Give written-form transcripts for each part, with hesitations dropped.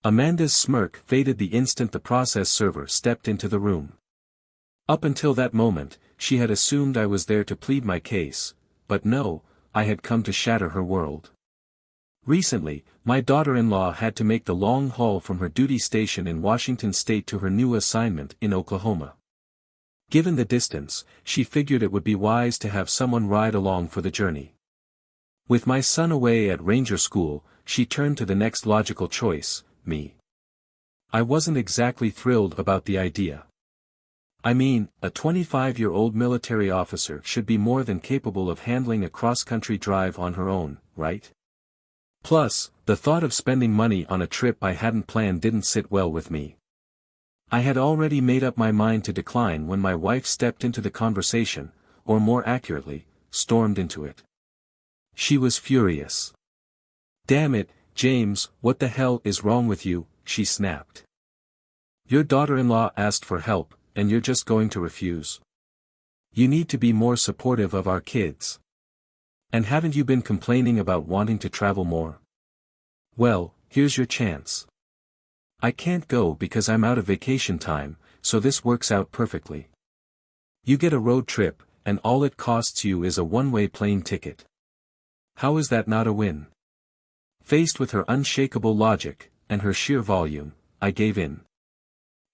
Amanda's smirk faded the instant the process server stepped into the room. Up until that moment, she had assumed I was there to plead my case, but no, I had come to shatter her world. Recently, my daughter-in-law had to make the long haul from her duty station in Washington state to her new assignment in Oklahoma. Given the distance, she figured it would be wise to have someone ride along for the journey. With my son away at ranger school, she turned to the next logical choice, me. I wasn't exactly thrilled about the idea. I mean, a 25-year-old military officer should be more than capable of handling a cross-country drive on her own, right? Plus, the thought of spending money on a trip I hadn't planned didn't sit well with me. I had already made up my mind to decline when my wife stepped into the conversation, or more accurately, stormed into it. She was furious. "Damn it, James, what the hell is wrong with you?" she snapped. "Your daughter-in-law asked for help, and you're just going to refuse? You need to be more supportive of our kids. And haven't you been complaining about wanting to travel more? Well, here's your chance. I can't go because I'm out of vacation time, so this works out perfectly. You get a road trip, and all it costs you is a one-way plane ticket. How is that not a win?" Faced with her unshakable logic, and her sheer volume, I gave in.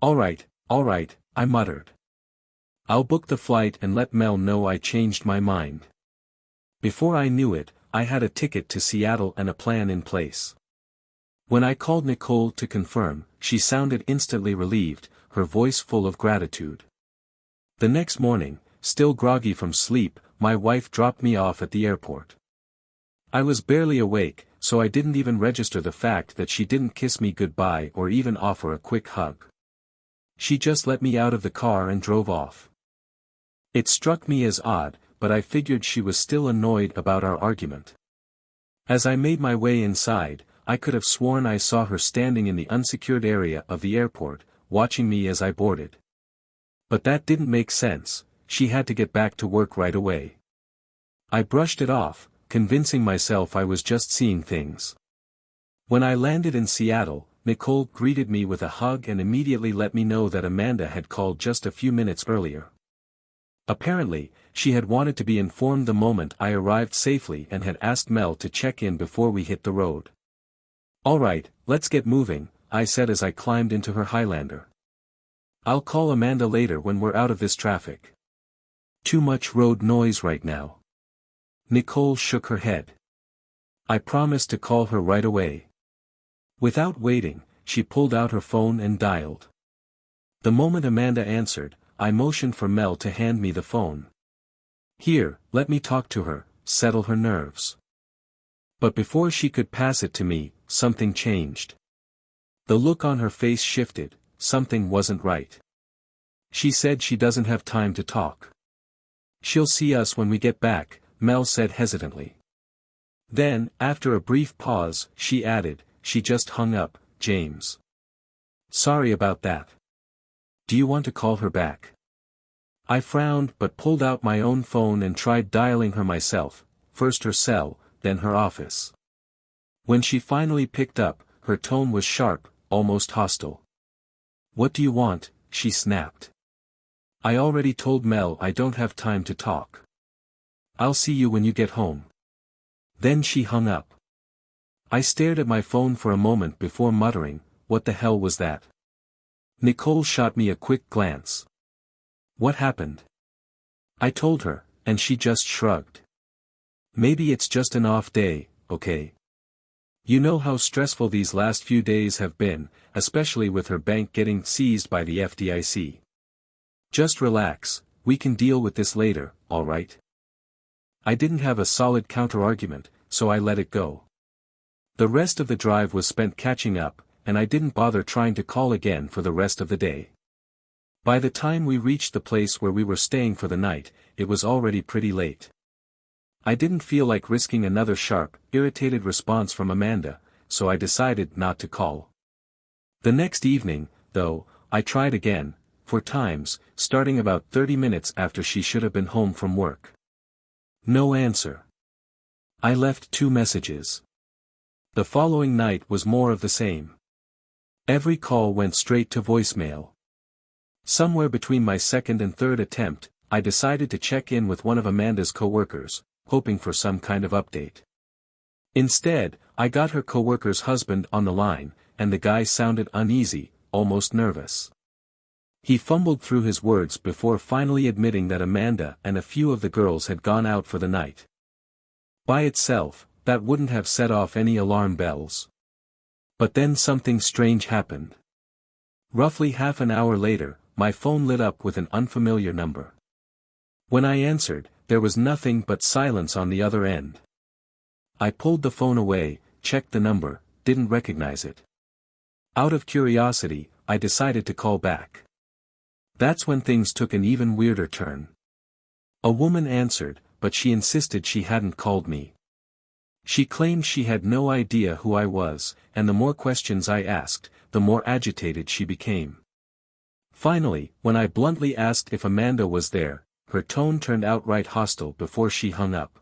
All right, I muttered. "I'll book the flight and let Mel know I changed my mind." Before I knew it, I had a ticket to Seattle and a plan in place. When I called Nicole to confirm, she sounded instantly relieved, her voice full of gratitude. The next morning, still groggy from sleep, my wife dropped me off at the airport. I was barely awake, so I didn't even register the fact that she didn't kiss me goodbye or even offer a quick hug. She just let me out of the car and drove off. It struck me as odd, but I figured she was still annoyed about our argument. As I made my way inside, I could have sworn I saw her standing in the unsecured area of the airport, watching me as I boarded. But that didn't make sense, she had to get back to work right away. I brushed it off, convincing myself I was just seeing things. When I landed in Seattle, Nicole greeted me with a hug and immediately let me know that Amanda had called just a few minutes earlier. Apparently, she had wanted to be informed the moment I arrived safely and had asked Mel to check in before we hit the road. "All right, let's get moving," I said as I climbed into her Highlander. "I'll call Amanda later when we're out of this traffic. Too much road noise right now." Nicole shook her head. "I promised to call her right away." Without waiting, she pulled out her phone and dialed. The moment Amanda answered, I motioned for Mel to hand me the phone. "Here, let me talk to her, settle her nerves." But before she could pass it to me, something changed. The look on her face shifted, something wasn't right. "She said she doesn't have time to talk. She'll see us when we get back," Mel said hesitantly. Then, after a brief pause, she added, "She just hung up, James. Sorry about that. Do you want to call her back?" I frowned but pulled out my own phone and tried dialing her myself, first her cell, then her office. When she finally picked up, her tone was sharp, almost hostile. "What do you want?" she snapped. "I already told Mel I don't have time to talk. I'll see you when you get home." Then she hung up. I stared at my phone for a moment before muttering, "What the hell was that?" Nicole shot me a quick glance. "What happened?" I told her, and she just shrugged. "Maybe it's just an off day, okay? You know how stressful these last few days have been, especially with her bank getting seized by the FDIC. Just relax, we can deal with this later, all right?" I didn't have a solid counter-argument, so I let it go. The rest of the drive was spent catching up, and I didn't bother trying to call again for the rest of the day. By the time we reached the place where we were staying for the night, it was already pretty late. I didn't feel like risking another sharp, irritated response from Amanda, so I decided not to call. The next evening, though, I tried again, 4 times, starting about 30 minutes after she should have been home from work. No answer. I left 2 messages. The following night was more of the same. Every call went straight to voicemail. Somewhere between my second and third attempt, I decided to check in with one of Amanda's coworkers, hoping for some kind of update. Instead, I got her coworker's husband on the line, and the guy sounded uneasy, almost nervous. He fumbled through his words before finally admitting that Amanda and a few of the girls had gone out for the night. By itself, that wouldn't have set off any alarm bells. But then something strange happened. Roughly half an hour later, my phone lit up with an unfamiliar number. When I answered, there was nothing but silence on the other end. I pulled the phone away, checked the number, didn't recognize it. Out of curiosity, I decided to call back. That's when things took an even weirder turn. A woman answered, but she insisted she hadn't called me. She claimed she had no idea who I was, and the more questions I asked, the more agitated she became. Finally, when I bluntly asked if Amanda was there, her tone turned outright hostile before she hung up.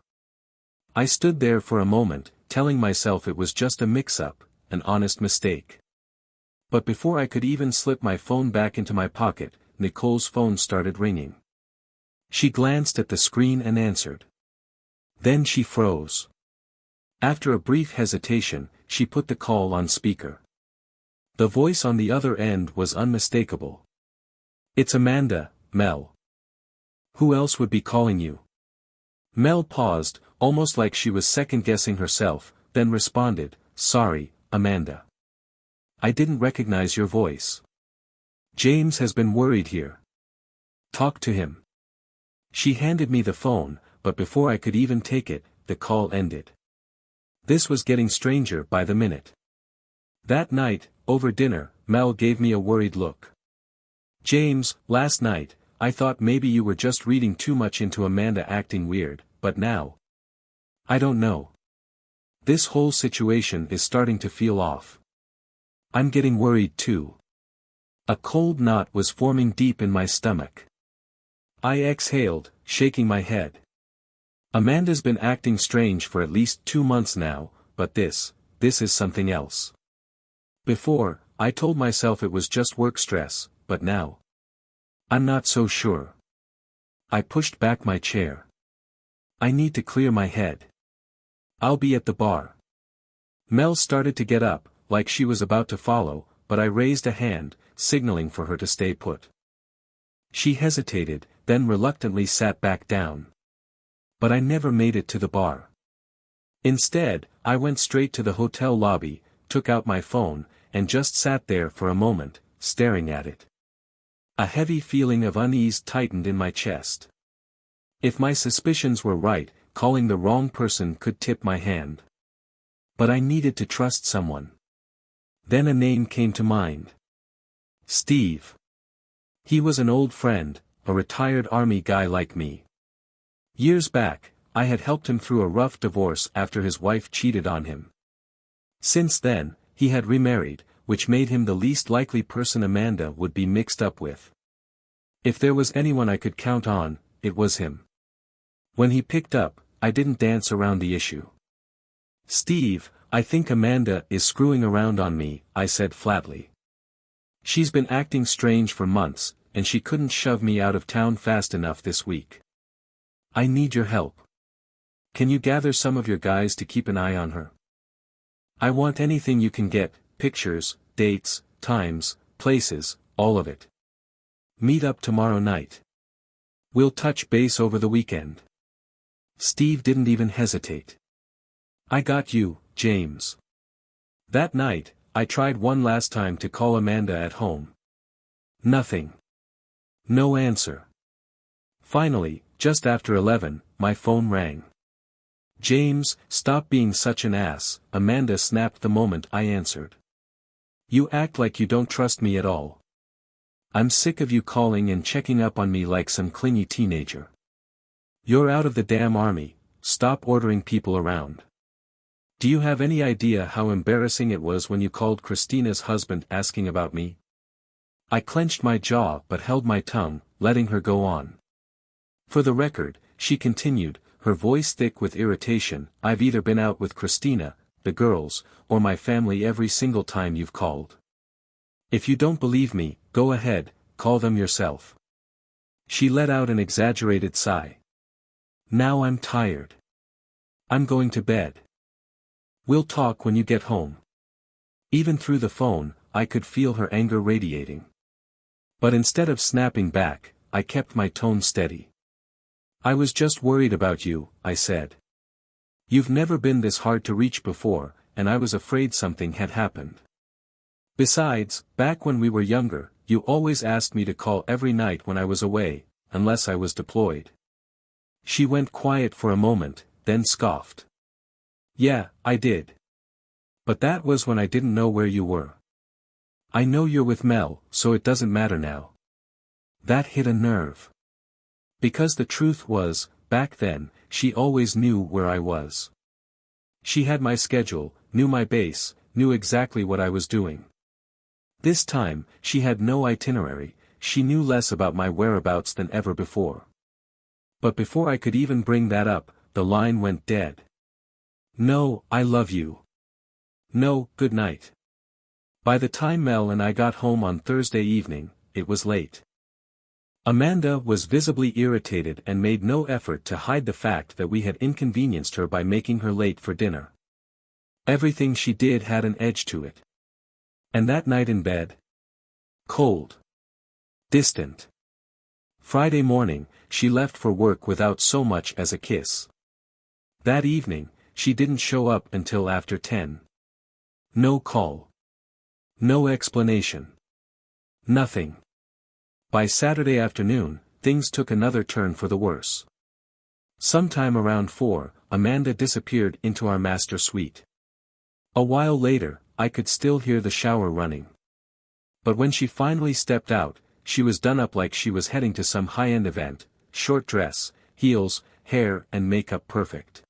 I stood there for a moment, telling myself it was just a mix-up, an honest mistake. But before I could even slip my phone back into my pocket, Nicole's phone started ringing. She glanced at the screen and answered. Then she froze. After a brief hesitation, she put the call on speaker. The voice on the other end was unmistakable. "It's Amanda, Mel. Who else would be calling you?" Mel paused, almost like she was second-guessing herself, then responded, "Sorry, Amanda. I didn't recognize your voice. James has been worried here. Talk to him." She handed me the phone, but before I could even take it, the call ended. This was getting stranger by the minute. That night, over dinner, Mel gave me a worried look. "James, last night, I thought maybe you were just reading too much into Amanda acting weird, but now, I don't know. This whole situation is starting to feel off. I'm getting worried too." A cold knot was forming deep in my stomach. I exhaled, shaking my head. Amanda's been acting strange for at least 2 months now, but this is something else. Before, I told myself it was just work stress, but now, I'm not so sure. I pushed back my chair. I need to clear my head. I'll be at the bar. Mel started to get up, like she was about to follow, but I raised a hand, signaling for her to stay put. She hesitated, then reluctantly sat back down. But I never made it to the bar. Instead, I went straight to the hotel lobby, took out my phone, and just sat there for a moment, staring at it. A heavy feeling of unease tightened in my chest. If my suspicions were right, calling the wrong person could tip my hand. But I needed to trust someone. Then a name came to mind. Steve. He was an old friend, a retired army guy like me. Years back, I had helped him through a rough divorce after his wife cheated on him. Since then, he had remarried, which made him the least likely person Amanda would be mixed up with. If there was anyone I could count on, it was him. When he picked up, I didn't dance around the issue. "Steve, I think Amanda is screwing around on me," I said flatly. "She's been acting strange for months, and she couldn't shove me out of town fast enough this week. I need your help. Can you gather some of your guys to keep an eye on her? I want anything you can get, pictures, dates, times, places, all of it. Meet up tomorrow night. We'll touch base over the weekend." Steve didn't even hesitate. "I got you, James." That night, I tried one last time to call Amanda at home. Nothing. No answer. Finally, just after 11, my phone rang. "James, stop being such an ass," Amanda snapped the moment I answered. "You act like you don't trust me at all. I'm sick of you calling and checking up on me like some clingy teenager. You're out of the damn army, stop ordering people around. Do you have any idea how embarrassing it was when you called Christina's husband asking about me?" I clenched my jaw but held my tongue, letting her go on. "For the record," she continued, her voice thick with irritation, "I've either been out with Christina, the girls, or my family every single time you've called. If you don't believe me, go ahead, call them yourself. She let out an exaggerated sigh. Now I'm tired. I'm going to bed. We'll talk when you get home. Even through the phone, I could feel her anger radiating. But instead of snapping back, I kept my tone steady. I was just worried about you, I said. You've never been this hard to reach before, and I was afraid something had happened. Besides, back when we were younger, you always asked me to call every night when I was away, unless I was deployed. She went quiet for a moment, then scoffed. Yeah, I did. But that was when I didn't know where you were. I know you're with Mel, so it doesn't matter now. That hit a nerve. Because the truth was, back then, she always knew where I was. She had my schedule, knew my base, knew exactly what I was doing. This time, she had no itinerary, she knew less about my whereabouts than ever before. But before I could even bring that up, the line went dead. No, I love you. No, good night. By the time Mel and I got home on Thursday evening, it was late. Amanda was visibly irritated and made no effort to hide the fact that we had inconvenienced her by making her late for dinner. Everything she did had an edge to it. And that night in bed? Cold. Distant. Friday morning, she left for work without so much as a kiss. That evening, she didn't show up until after 10. No call. No explanation. Nothing. By Saturday afternoon, things took another turn for the worse. Sometime around 4, Amanda disappeared into our master suite. A while later, I could still hear the shower running. But when she finally stepped out, she was done up like she was heading to some high-end event, short dress, heels, hair and makeup perfect.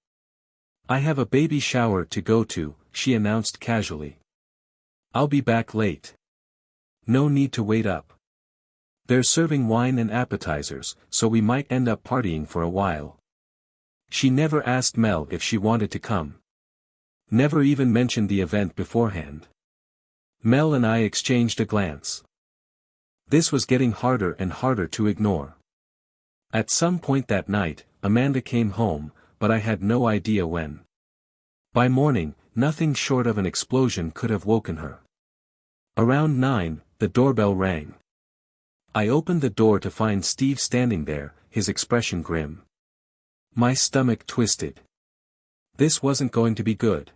I have a baby shower to go to, she announced casually. I'll be back late. No need to wait up. They're serving wine and appetizers, so we might end up partying for a while. She never asked Mel if she wanted to come. Never even mentioned the event beforehand. Mel and I exchanged a glance. This was getting harder and harder to ignore. At some point that night, Amanda came home, but I had no idea when. By morning, nothing short of an explosion could have woken her. Around 9, the doorbell rang. I opened the door to find Steve standing there, his expression grim. My stomach twisted. This wasn't going to be good.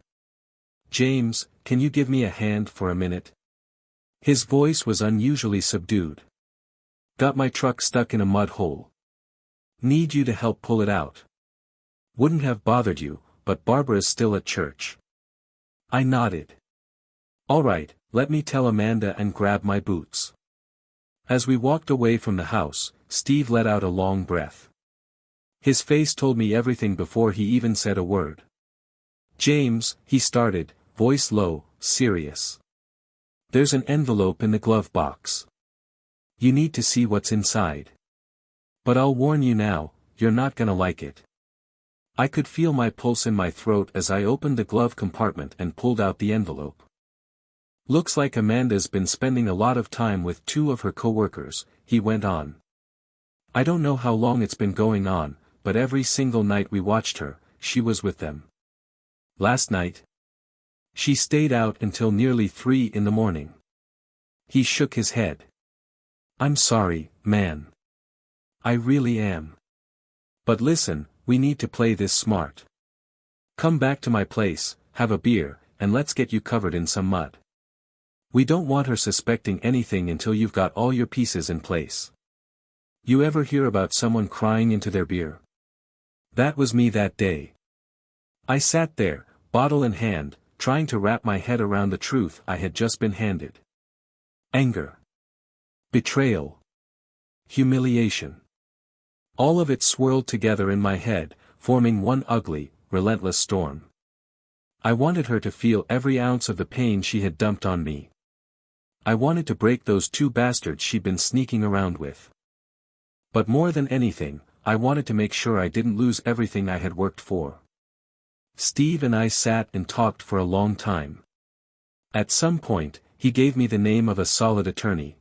James, can you give me a hand for a minute? His voice was unusually subdued. Got my truck stuck in a mud hole. Need you to help pull it out. Wouldn't have bothered you, but Barbara's still at church. I nodded. All right, let me tell Amanda and grab my boots. As we walked away from the house, Steve let out a long breath. His face told me everything before he even said a word. James, he started, voice low, serious. There's an envelope in the glove box. You need to see what's inside. But I'll warn you now, you're not gonna like it. I could feel my pulse in my throat as I opened the glove compartment and pulled out the envelope. Looks like Amanda's been spending a lot of time with 2 of her co-workers, he went on. I don't know how long it's been going on, but every single night we watched her, she was with them. Last night, she stayed out until nearly 3 in the morning. He shook his head. I'm sorry, man. I really am. But listen, we need to play this smart. Come back to my place, have a beer, and let's get you covered in some mud. We don't want her suspecting anything until you've got all your pieces in place. You ever hear about someone crying into their beer? That was me that day. I sat there, bottle in hand, trying to wrap my head around the truth I had just been handed. Anger. Betrayal. Humiliation. All of it swirled together in my head, forming one ugly, relentless storm. I wanted her to feel every ounce of the pain she had dumped on me. I wanted to break those 2 bastards she'd been sneaking around with. But more than anything, I wanted to make sure I didn't lose everything I had worked for. Steve and I sat and talked for a long time. At some point, He gave me the name of a solid attorney.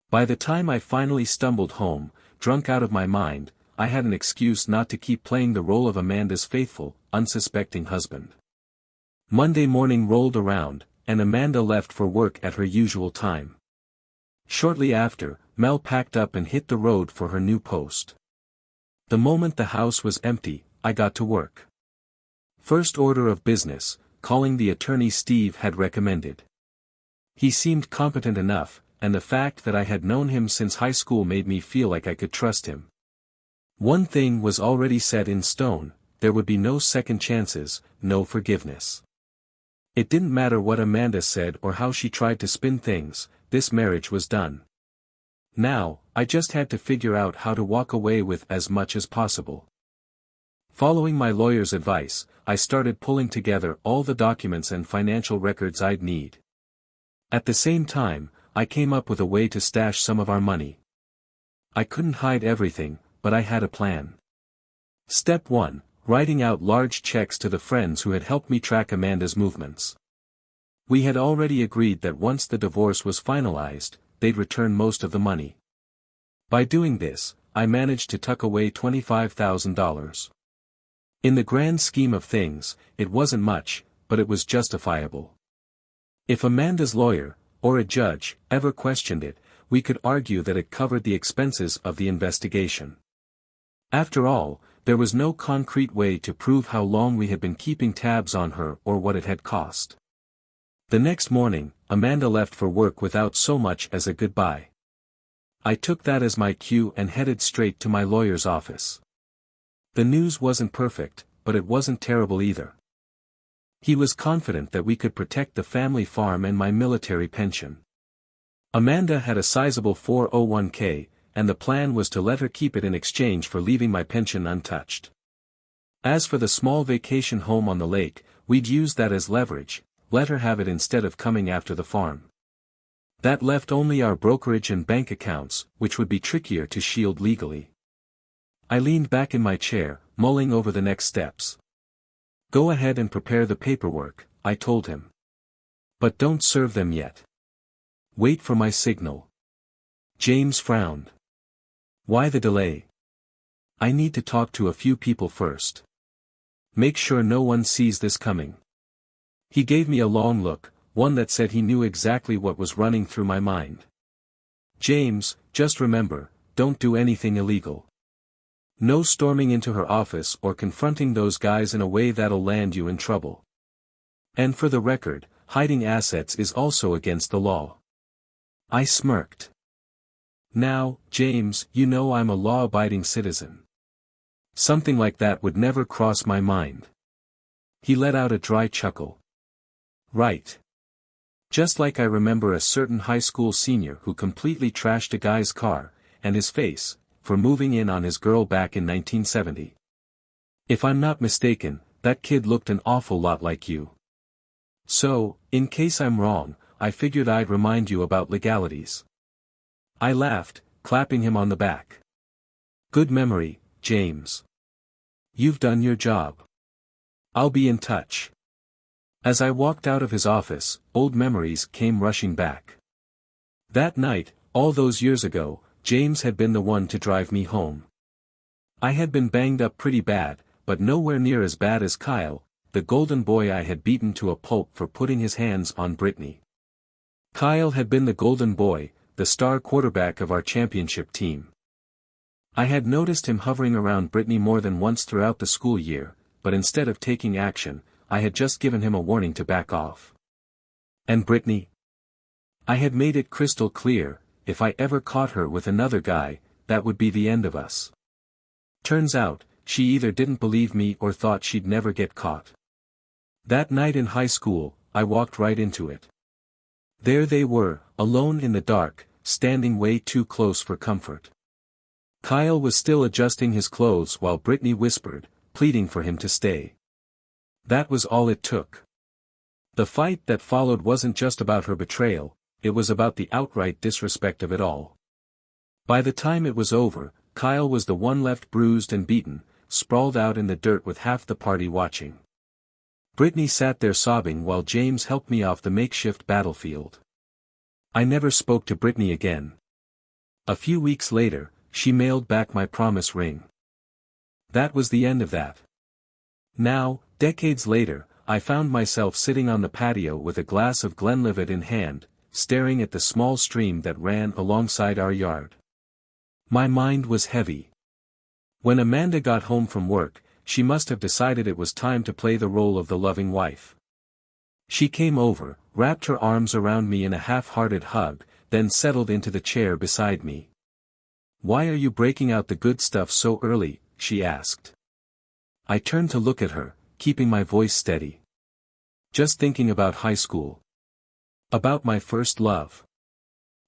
By the time I finally stumbled home, drunk out of my mind, I had an excuse not to keep playing the role of Amanda's faithful, unsuspecting husband. Monday morning rolled around, and Amanda left for work at her usual time. Shortly after, Mel packed up and hit the road for her new post. The moment the house was empty, I got to work. First order of business, calling the attorney Steve had recommended. He seemed competent enough, and the fact that I had known him since high school made me feel like I could trust him. One thing was already set in stone: there would be no second chances, no forgiveness. It didn't matter what Amanda said or how she tried to spin things, this marriage was done. Now, I just had to figure out how to walk away with as much as possible. Following my lawyer's advice, I started pulling together all the documents and financial records I'd need. At the same time, I came up with a way to stash some of our money. I couldn't hide everything, but I had a plan. Step 1. Writing out large checks to the friends who had helped me track Amanda's movements. We had already agreed that once the divorce was finalized, they'd return most of the money. By doing this, I managed to tuck away $25,000. In the grand scheme of things, it wasn't much, but it was justifiable. If Amanda's lawyer, or a judge, ever questioned it, we could argue that it covered the expenses of the investigation. After all, there was no concrete way to prove how long we had been keeping tabs on her or what it had cost. The next morning, Amanda left for work without so much as a goodbye. I took that as my cue and headed straight to my lawyer's office. The news wasn't perfect, but it wasn't terrible either. He was confident that we could protect the family farm and my military pension. Amanda had a sizable 401k, and the plan was to let her keep it in exchange for leaving my pension untouched. As for the small vacation home on the lake, we'd use that as leverage, let her have it instead of coming after the farm. That left only our brokerage and bank accounts, which would be trickier to shield legally. I leaned back in my chair, mulling over the next steps. Go ahead and prepare the paperwork, I told him. But don't serve them yet. Wait for my signal. James frowned. Why the delay? I need to talk to a few people first. Make sure no one sees this coming. He gave me a long look, one that said he knew exactly what was running through my mind. James, just remember, don't do anything illegal. No storming into her office or confronting those guys in a way that'll land you in trouble. And for the record, hiding assets is also against the law. I smirked. Now, James, you know I'm a law-abiding citizen. Something like that would never cross my mind. He let out a dry chuckle. Right. Just like I remember a certain high school senior who completely trashed a guy's car, and his face, for moving in on his girl back in 1970. If I'm not mistaken, that kid looked an awful lot like you. So, in case I'm wrong, I figured I'd remind you about legalities. I laughed, clapping him on the back. Good memory, James. You've done your job. I'll be in touch. As I walked out of his office, old memories came rushing back. That night, all those years ago, James had been the one to drive me home. I had been banged up pretty bad, but nowhere near as bad as Kyle, the golden boy I had beaten to a pulp for putting his hands on Brittany. Kyle had been the golden boy, the star quarterback of our championship team. I had noticed him hovering around Brittany more than once throughout the school year, but instead of taking action, I had just given him a warning to back off. And Brittany? I had made it crystal clear, if I ever caught her with another guy, that would be the end of us. Turns out, she either didn't believe me or thought she'd never get caught. That night in high school, I walked right into it. There they were, alone in the dark, standing way too close for comfort. Kyle was still adjusting his clothes while Brittany whispered, pleading for him to stay. That was all it took. The fight that followed wasn't just about her betrayal, it was about the outright disrespect of it all. By the time it was over, Kyle was the one left bruised and beaten, sprawled out in the dirt with half the party watching. Brittany sat there sobbing while James helped me off the makeshift battlefield. I never spoke to Brittany again. A few weeks later, she mailed back my promise ring. That was the end of that. Now, decades later, I found myself sitting on the patio with a glass of Glenlivet in hand, staring at the small stream that ran alongside our yard. My mind was heavy. When Amanda got home from work, she must have decided it was time to play the role of the loving wife. She came over, wrapped her arms around me in a half-hearted hug, then settled into the chair beside me. "Why are you breaking out the good stuff so early?" she asked. I turned to look at her, keeping my voice steady. "Just thinking about high school. About my first love.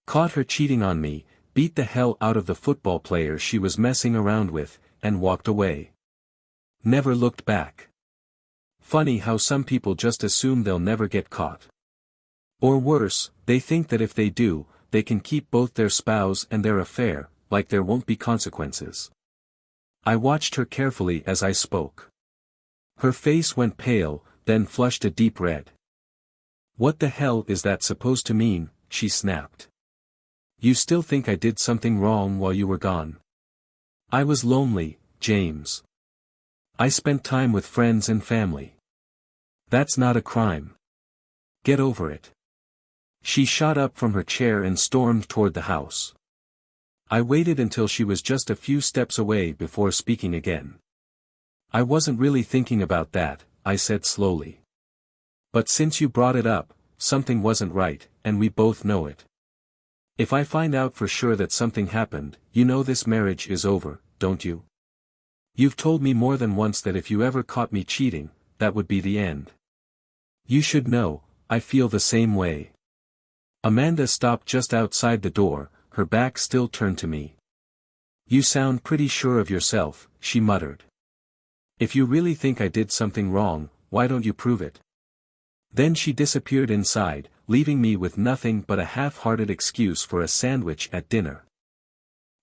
Caught her cheating on me, beat the hell out of the football player she was messing around with, and walked away. Never looked back. Funny how some people just assume they'll never get caught. Or worse, they think that if they do, they can keep both their spouse and their affair, like there won't be consequences." I watched her carefully as I spoke. Her face went pale, then flushed a deep red. "What the hell is that supposed to mean?" she snapped. "You still think I did something wrong while you were gone?" "I was lonely, James. I spent time with friends and family. That's not a crime. Get over it." She shot up from her chair and stormed toward the house. I waited until she was just a few steps away before speaking again. "I wasn't really thinking about that," I said slowly. "But since you brought it up, something wasn't right, and we both know it. If I find out for sure that something happened, you know this marriage is over, don't you? You've told me more than once that if you ever caught me cheating, that would be the end. You should know, I feel the same way." Amanda stopped just outside the door, her back still turned to me. "You sound pretty sure of yourself," she muttered. "If you really think I did something wrong, why don't you prove it?" Then she disappeared inside, leaving me with nothing but a half-hearted excuse for a sandwich at dinner.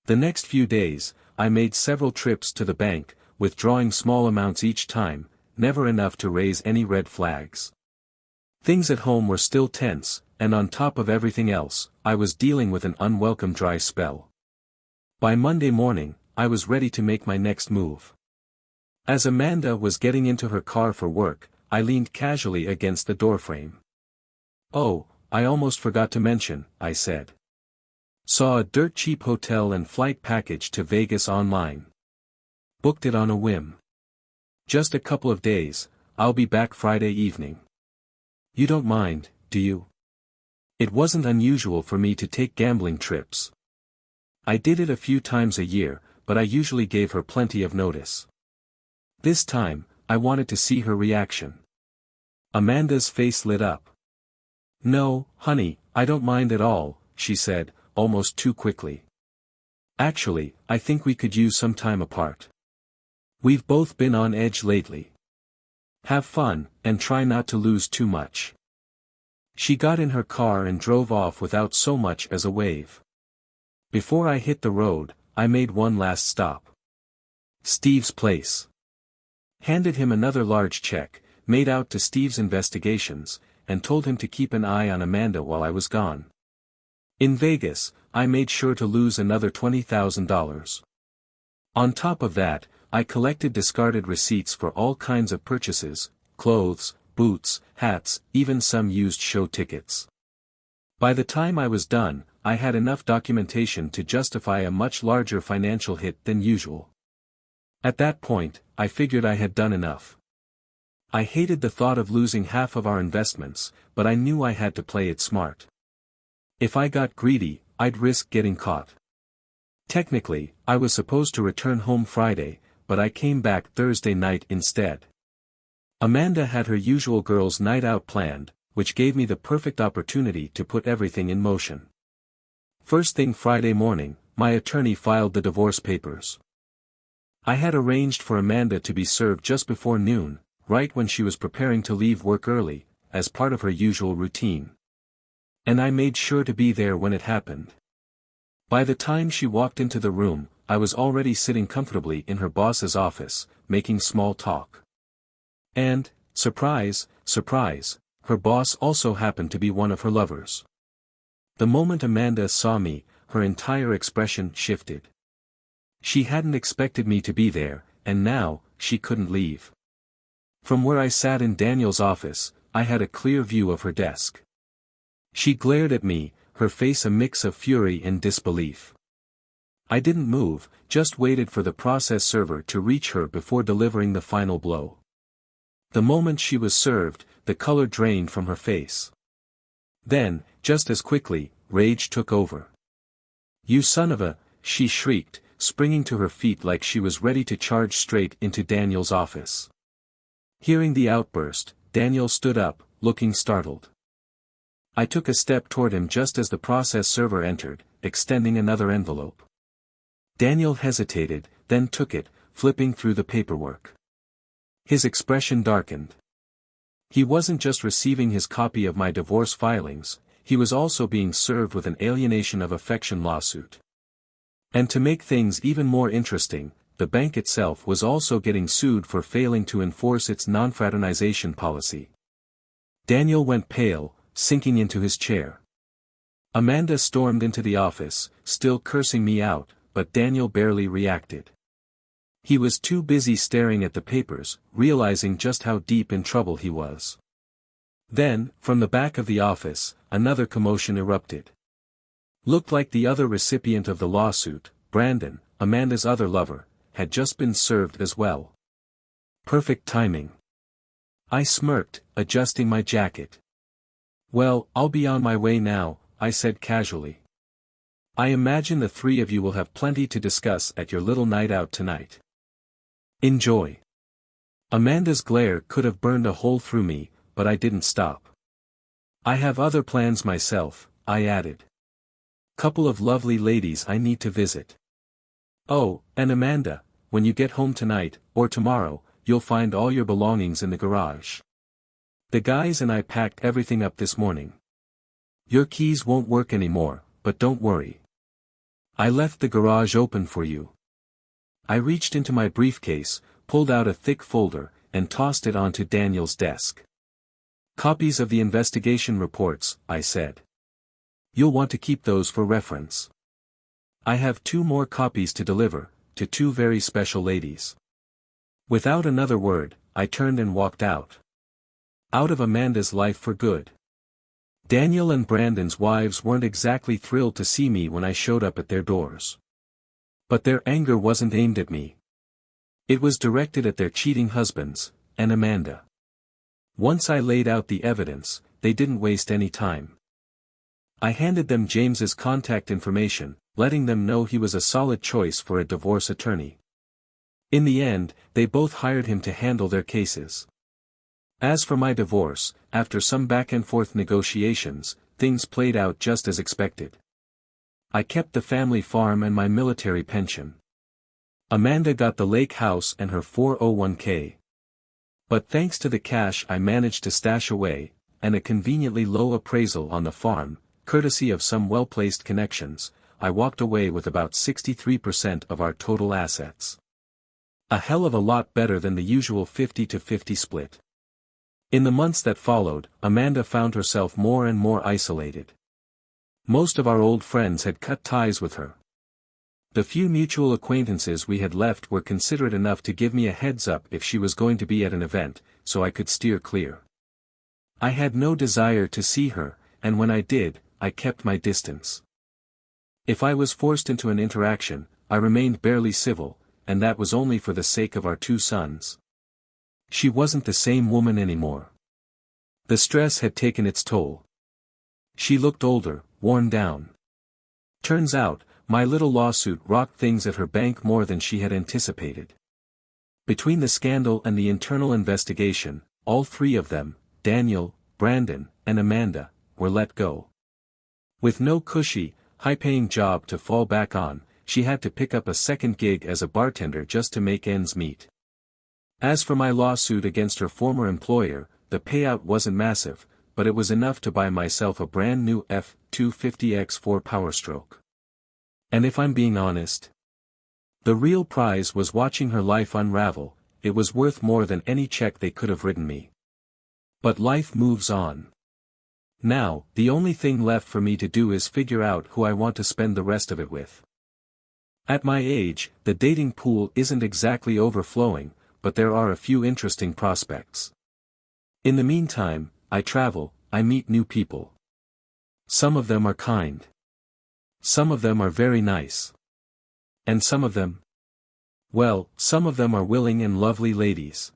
The next few days, I made several trips to the bank, withdrawing small amounts each time, never enough to raise any red flags. Things at home were still tense, and on top of everything else, I was dealing with an unwelcome dry spell. By Monday morning, I was ready to make my next move. As Amanda was getting into her car for work, I leaned casually against the doorframe. "Oh, I almost forgot to mention," I said. "Saw a dirt cheap hotel and flight package to Vegas online. Booked it on a whim. Just a couple of days, I'll be back Friday evening. You don't mind, do you?" It wasn't unusual for me to take gambling trips. I did it a few times a year, but I usually gave her plenty of notice. This time, I wanted to see her reaction. Amanda's face lit up. "No, honey, I don't mind at all," she said, almost too quickly. "Actually, I think we could use some time apart. We've both been on edge lately. Have fun, and try not to lose too much." She got in her car and drove off without so much as a wave. Before I hit the road, I made one last stop. Steve's place. Handed him another large check, made out to Steve's investigations, and told him to keep an eye on Amanda while I was gone. In Vegas, I made sure to lose another $20,000. On top of that, I collected discarded receipts for all kinds of purchases, clothes, boots, hats, even some used show tickets. By the time I was done, I had enough documentation to justify a much larger financial hit than usual. At that point, I figured I had done enough. I hated the thought of losing half of our investments, but I knew I had to play it smart. If I got greedy, I'd risk getting caught. Technically, I was supposed to return home Friday, but I came back Thursday night instead. Amanda had her usual girls' night out planned, which gave me the perfect opportunity to put everything in motion. First thing Friday morning, my attorney filed the divorce papers. I had arranged for Amanda to be served just before noon, right when she was preparing to leave work early, as part of her usual routine. And I made sure to be there when it happened. By the time she walked into the room, I was already sitting comfortably in her boss's office, making small talk. And, surprise, surprise, her boss also happened to be one of her lovers. The moment Amanda saw me, her entire expression shifted. She hadn't expected me to be there, and now, she couldn't leave. From where I sat in Daniel's office, I had a clear view of her desk. She glared at me, her face a mix of fury and disbelief. I didn't move, just waited for the process server to reach her before delivering the final blow. The moment she was served, the color drained from her face. Then, just as quickly, rage took over. "You son of a," she shrieked, springing to her feet like she was ready to charge straight into Daniel's office. Hearing the outburst, Daniel stood up, looking startled. I took a step toward him just as the process server entered, extending another envelope. Daniel hesitated, then took it, flipping through the paperwork. His expression darkened. He wasn't just receiving his copy of my divorce filings, he was also being served with an alienation of affection lawsuit. And to make things even more interesting, the bank itself was also getting sued for failing to enforce its non-fraternization policy. Daniel went pale, sinking into his chair. Amanda stormed into the office, still cursing me out, but Daniel barely reacted. He was too busy staring at the papers, realizing just how deep in trouble he was. Then, from the back of the office, another commotion erupted. Looked like the other recipient of the lawsuit, Brandon, Amanda's other lover, had just been served as well. Perfect timing. I smirked, adjusting my jacket. "Well, I'll be on my way now," I said casually. "I imagine the three of you will have plenty to discuss at your little night out tonight. Enjoy." Amanda's glare could have burned a hole through me, but I didn't stop. "I have other plans myself," I added. "Couple of lovely ladies I need to visit. Oh, and Amanda, when you get home tonight, or tomorrow, you'll find all your belongings in the garage. The guys and I packed everything up this morning. Your keys won't work anymore, but don't worry. I left the garage open for you." I reached into my briefcase, pulled out a thick folder, and tossed it onto Daniel's desk. "Copies of the investigation reports," I said. "You'll want to keep those for reference. I have 2 more copies to deliver, to 2 very special ladies." Without another word, I turned and walked out. Out of Amanda's life for good. Daniel and Brandon's wives weren't exactly thrilled to see me when I showed up at their doors. But their anger wasn't aimed at me. It was directed at their cheating husbands, and Amanda. Once I laid out the evidence, they didn't waste any time. I handed them James's contact information, letting them know he was a solid choice for a divorce attorney. In the end, they both hired him to handle their cases. As for my divorce, after some back-and-forth negotiations, things played out just as expected. I kept the family farm and my military pension. Amanda got the lake house and her 401k. But thanks to the cash I managed to stash away, and a conveniently low appraisal on the farm, courtesy of some well-placed connections, I walked away with about 63% of our total assets. A hell of a lot better than the usual 50-50 split. In the months that followed, Amanda found herself more and more isolated. Most of our old friends had cut ties with her. The few mutual acquaintances we had left were considerate enough to give me a heads up if she was going to be at an event, so I could steer clear. I had no desire to see her, and when I did, I kept my distance. If I was forced into an interaction, I remained barely civil, and that was only for the sake of our 2 sons. She wasn't the same woman anymore. The stress had taken its toll. She looked older, worn down. Turns out, my little lawsuit rocked things at her bank more than she had anticipated. Between the scandal and the internal investigation, all 3 of them, Daniel, Brandon, and Amanda, were let go. With no cushy, high-paying job to fall back on, she had to pick up a second gig as a bartender just to make ends meet. As for my lawsuit against her former employer, the payout wasn't massive, but it was enough to buy myself a brand new F-250X4 Powerstroke. And if I'm being honest, the real prize was watching her life unravel. It was worth more than any check they could have written me. But life moves on. Now, the only thing left for me to do is figure out who I want to spend the rest of it with. At my age, the dating pool isn't exactly overflowing, but there are a few interesting prospects. In the meantime, I travel, I meet new people. Some of them are kind. Some of them are very nice. And some of them? Well, some of them are willing and lovely ladies.